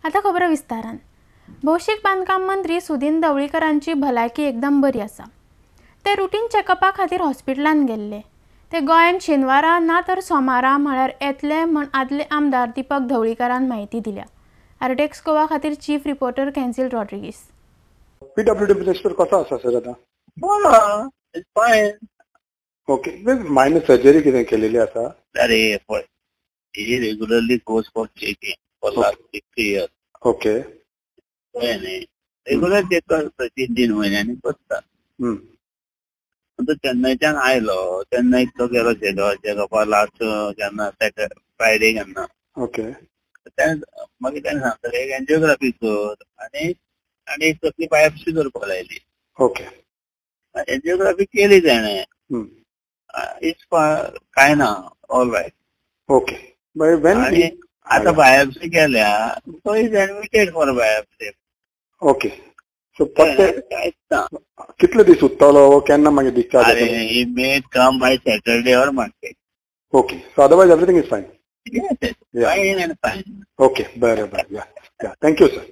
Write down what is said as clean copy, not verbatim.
आता खबर विस्तारान. भौशीक बांधकाम मंत्री सुदीन ढवळीकरांची भलायकी एकदम बरी आसा. ते रुटीन चेकअपा खातीर हॉस्पिटलान गेल्ले. ते गोंयान शेनवारा ना तर सोमारा म्हळ्यार येतले म्हण आदले आमदार दीपक ढवळीकरान माहिती दिल्या. आर्टेक्स गोवा खातीर चीफ रिपोर्टर कॅन्सिल रॉड्रिगीस. पीडब्ल्यूडी मिनिस्टर कसो आसा सर आता? इट्स फायन. ओके, मायनर सर्जरी कितें केलेली आसा? अरे पळय, he regularly goes for checking for last 6 years. Okay. कळ्ळें न्ही? रेग्युलर चेक करता 3 म्हयन्यांनी बसता. तो चेन्नयच्यान आयलो, चेन्नयक तो गेलो चेकअपा लास्ट केन्ना फ्रायडे केन्ना. ओके. मागीर ताणें सांगतलें एक एंजिओग्राफी कर आनी एक तसली बायोप्सी करपाक लायली. ओके. एंजिओग्राफी केली ताणें. इट्स काय ना, ऑल रायट. ओके. आणि आता बायोप्सी केल्या, तो is admitted for biopsy. Okay. So कांयच ना. कितले दीस उरतलो, केन्ना मागीर डिस्चार्ज अरे he may come by Saturday or Monday. Okay. So otherwise everything is fine. Yes, fine and fine. Okay. बरें. Thank you sir.